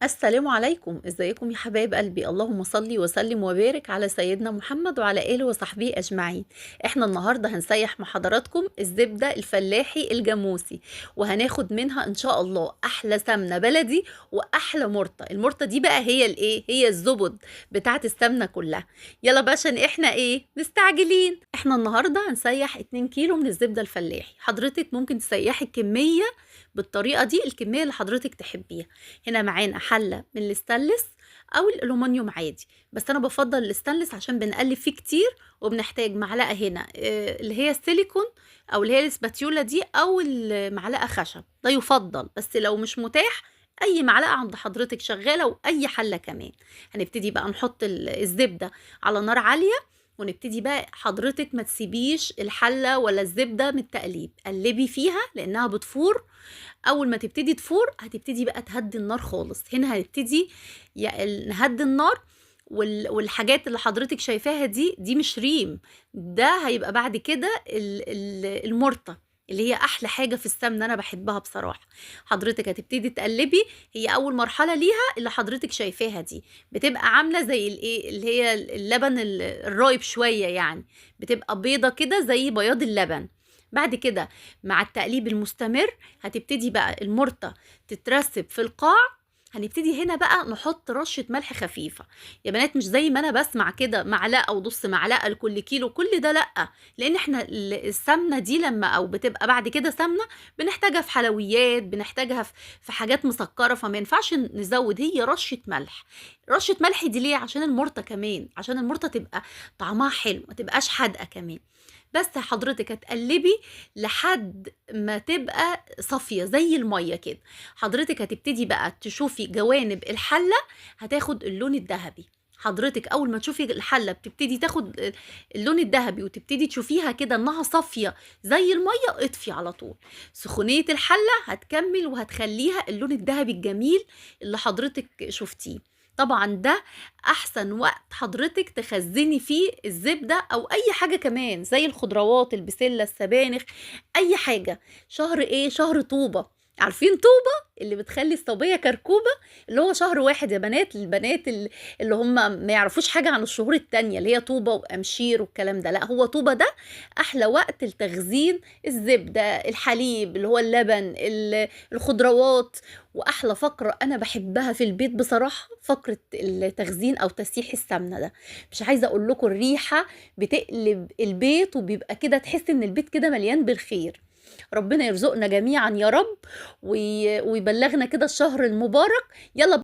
السلام عليكم، ازيكم يا حبايب قلبي؟ اللهم صل وسلم وبارك على سيدنا محمد وعلى اله وصحبه اجمعين. احنا النهارده هنسيح مع حضراتكم الزبده الفلاحي الجاموسي، وهناخد منها ان شاء الله احلى سمنه بلدي واحلى مرطه. المرطه دي بقى هي الايه؟ هي الزبد بتاعت السمنه كلها. يلا بقى عشان احنا ايه مستعجلين. احنا النهارده هنسيح 2 كيلو من الزبده الفلاحي. حضرتك ممكن تسيحي الكميه بالطريقه دي، الكميه اللي حضرتك تحبيها. هنا معانا حله من الستانلس او الالومنيوم عادي، بس انا بفضل الستانلس عشان بنقلب فيه كتير، وبنحتاج معلقه هنا اللي هي السيليكون، او اللي هي الاسباتيولا دي، او المعلقه خشب، ده يفضل. بس لو مش متاح، اي معلقه عند حضرتك شغاله، واي حله كمان. هنبتدي بقى نحط الزبده على نار عاليه، ونبتدي بقى حضرتك ما تسيبيش الحله ولا الزبده من التقليب، قلبي فيها لانها بتفور. اول ما تبتدي تفور هتبتدي بقى تهدي النار خالص. هنا هنبتدي نهدي النار. والحاجات اللي حضرتك شايفاها دي مش ريم، ده هيبقى بعد كده المرطة، اللي هي احلى حاجة في السمنة، انا بحبها بصراحة. حضرتك هتبتدي تقلبي. هي اول مرحلة ليها اللي حضرتك شايفاها دي بتبقى عاملة زي الايه، اللي هي اللبن الرايب شوية يعني، بتبقى بيضة كده زي بياض اللبن. بعد كده مع التقليب المستمر هتبتدي بقى المرطة تترسب في القاع. هنبتدي هنا بقى نحط رشة ملح خفيفة. يا بنات مش زي ما انا بسمع كده معلقة ونص معلقة لكل كيلو، كل ده لأ. لان احنا السمنة دي لما او بتبقى بعد كده سمنة، بنحتاجها في حلويات، بنحتاجها في حاجات مسكرة، فما ينفعش نزود. هي رشة ملح. رشة ملح دي ليه؟ عشان المرطة كمان، عشان المرطة تبقى طعمها حلو، ما تبقاش حادقة كمان. بس حضرتك هتقلبي لحد ما تبقى صافية زي المية كده. حضرتك هتبتدي بقى تشوفي جوانب الحلة هتاخد اللون الذهبي. حضرتك اول ما تشوفي الحلة بتبتدي تاخد اللون الذهبي، وتبتدي تشوفيها كده انها صافية زي المية، اطفي على طول. سخونية الحلة هتكمل وهتخليها اللون الذهبي الجميل اللي حضرتك شفتيه. طبعا ده احسن وقت حضرتك تخزني فيه الزبدة او اي حاجة كمان زي الخضروات، البسلة، السبانخ، اي حاجة. شهر ايه؟ شهر طوبة. عارفين طوبة اللي بتخلي الصبية كركوبة؟ اللي هو شهر واحد يا بنات، للبنات اللي هم ما يعرفوش حاجة عن الشهور التانية اللي هي طوبة وامشير والكلام ده. لا، هو طوبة ده احلى وقت لتخزين الزبدة، الحليب اللي هو اللبن، الخضروات. واحلى فقره انا بحبها في البيت بصراحه، فقره التخزين او تسييح السمنه ده. مش عايزه اقول لكم الريحه بتقلب البيت، وبيبقى كده تحس ان البيت كده مليان بالخير. ربنا يرزقنا جميعا يا رب، ويبلغنا كده الشهر المبارك. يلا